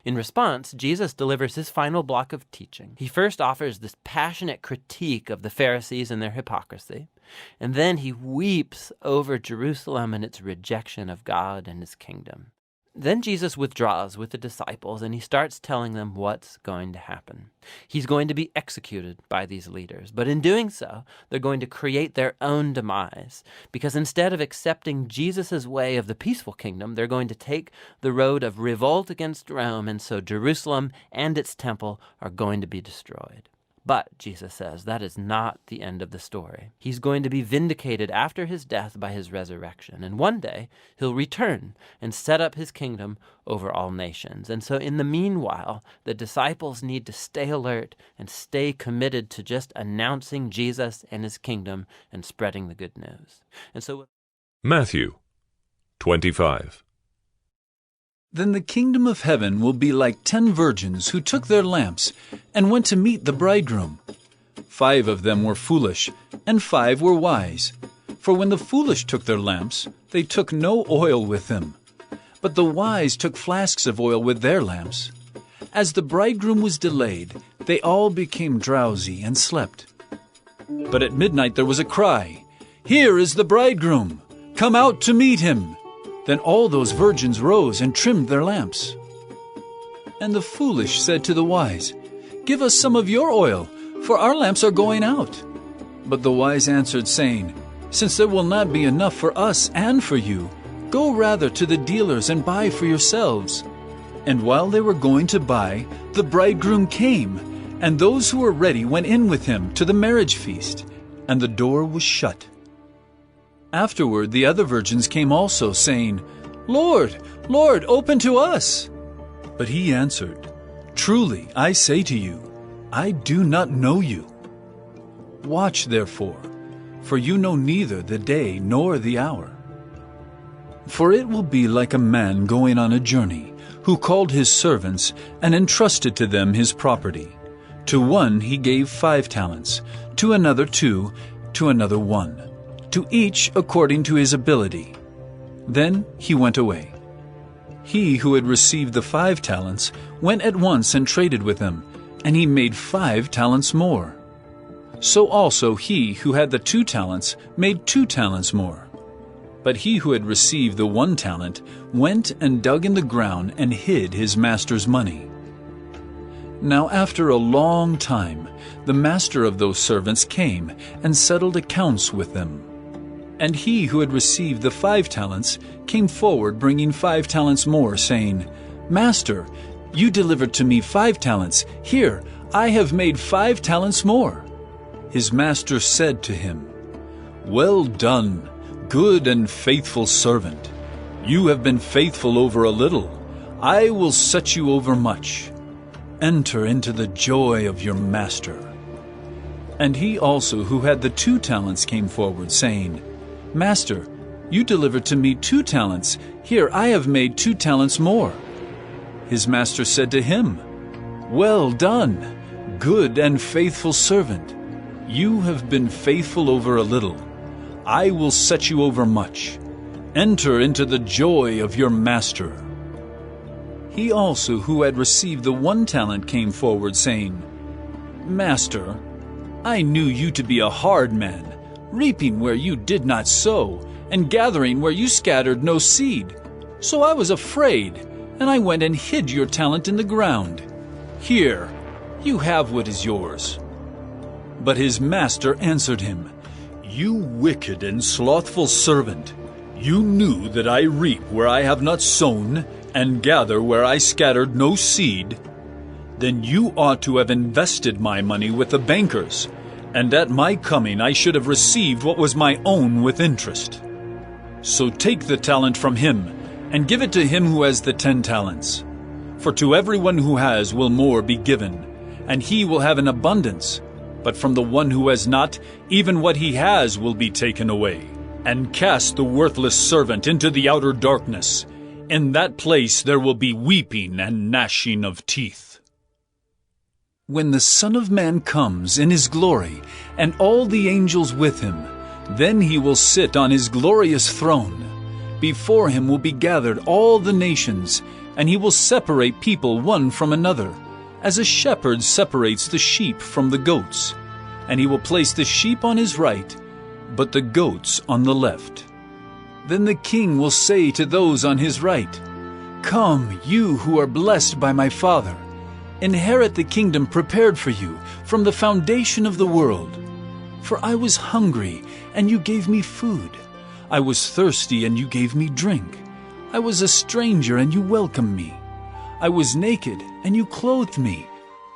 In response, Jesus delivers his final block of teaching. He first offers this passionate critique of the Pharisees and their hypocrisy, and then he weeps over Jerusalem and its rejection of God and his kingdom. Then Jesus withdraws with the disciples, and he starts telling them what's going to happen. He's going to be executed by these leaders, but in doing so, they're going to create their own demise, because instead of accepting Jesus' way of the peaceful kingdom, they're going to take the road of revolt against Rome, and so Jerusalem and its temple are going to be destroyed. But, Jesus says, that is not the end of the story. He's going to be vindicated after his death by his resurrection, and one day he'll return and set up his kingdom over all nations. And so in the meanwhile, the disciples need to stay alert and stay committed to just announcing Jesus and his kingdom and spreading the good news. And so Matthew 25. Then the kingdom of heaven will be like 10 virgins who took their lamps and went to meet the bridegroom. 5 of them were foolish, and 5 were wise. For when the foolish took their lamps, they took no oil with them. But the wise took flasks of oil with their lamps. As the bridegroom was delayed, they all became drowsy and slept. But at midnight there was a cry, "Here is the bridegroom! Come out to meet him!" Then all those virgins rose and trimmed their lamps. And the foolish said to the wise, "Give us some of your oil, for our lamps are going out." But the wise answered, saying, "Since there will not be enough for us and for you, go rather to the dealers and buy for yourselves." And while they were going to buy, the bridegroom came, and those who were ready went in with him to the marriage feast, and the door was shut. Afterward the other virgins came also, saying, "Lord, Lord, open to us." But he answered, "Truly I say to you, I do not know you. Watch therefore, for you know neither the day nor the hour. For it will be like a man going on a journey, who called his servants and entrusted to them his property. To one he gave 5 talents, to another 2, to another 1, to each according to his ability. Then he went away. He who had received the 5 talents went at once and traded with them, and he made 5 talents more. So also he who had the 2 talents made 2 talents more. But he who had received the 1 talent went and dug in the ground and hid his master's money. Now after a long time the master of those servants came and settled accounts with them. And he who had received the 5 talents came forward, bringing 5 talents more, saying, "Master, you delivered to me 5 talents. Here, I have made 5 talents more." His master said to him, "Well done, good and faithful servant. You have been faithful over a little. I will set you over much. Enter into the joy of your master." And he also who had the 2 talents came forward, saying, "Master, you delivered to me 2 talents. Here, I have made 2 talents more." His master said to him, "Well done, good and faithful servant. You have been faithful over a little. I will set you over much. Enter into the joy of your master." He also who had received the 1 talent came forward, saying, "Master, I knew you to be a hard man, reaping where you did not sow, and gathering where you scattered no seed. So I was afraid, and I went and hid your talent in the ground. Here, you have what is yours." But his master answered him, "You wicked and slothful servant, you knew that I reap where I have not sown, and gather where I scattered no seed. Then you ought to have invested my money with the bankers, and at my coming I should have received what was my own with interest. So take the talent from him, and give it to him who has the 10 talents. For to everyone who has will more be given, and he will have an abundance. But from the one who has not, even what he has will be taken away. And cast the worthless servant into the outer darkness. In that place there will be weeping and gnashing of teeth. When the Son of Man comes in his glory, and all the angels with him, then he will sit on his glorious throne. Before him will be gathered all the nations, and he will separate people one from another, as a shepherd separates the sheep from the goats. And he will place the sheep on his right, but the goats on the left. Then the king will say to those on his right, "Come, you who are blessed by my Father, inherit the kingdom prepared for you from the foundation of the world. For I was hungry, and you gave me food. I was thirsty, and you gave me drink. I was a stranger, and you welcomed me. I was naked, and you clothed me.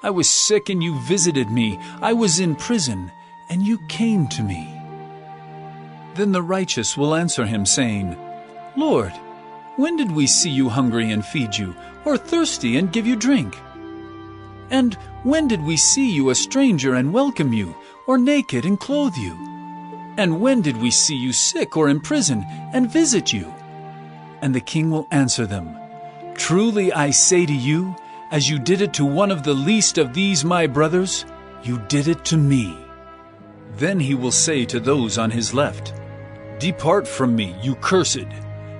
I was sick, and you visited me. I was in prison, and you came to me." Then the righteous will answer him, saying, "Lord, when did we see you hungry and feed you, or thirsty and give you drink? And when did we see you a stranger and welcome you, or naked and clothe you? And when did we see you sick or in prison and visit you?" And the king will answer them, "Truly I say to you, as you did it to one of the least of these my brothers, you did it to me." Then he will say to those on his left, "Depart from me, you cursed,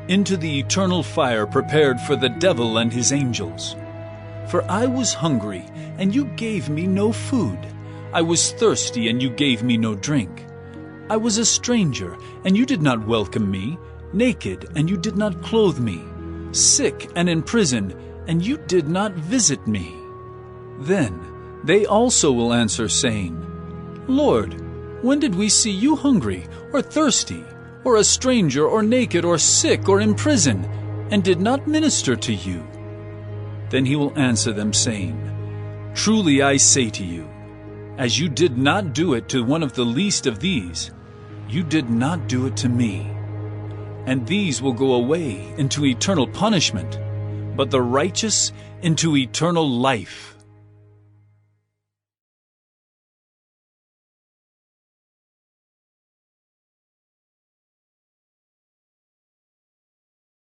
into the eternal fire prepared for the devil and his angels. For I was hungry, and you gave me no food. I was thirsty, and you gave me no drink. I was a stranger, and you did not welcome me, naked, and you did not clothe me, sick and in prison, and you did not visit me." Then they also will answer, saying, "Lord, when did we see you hungry, or thirsty, or a stranger, or naked, or sick, or in prison, and did not minister to you?" Then he will answer them, saying, "Truly I say to you, as you did not do it to one of the least of these, you did not do it to me. And these will go away into eternal punishment, but the righteous into eternal life."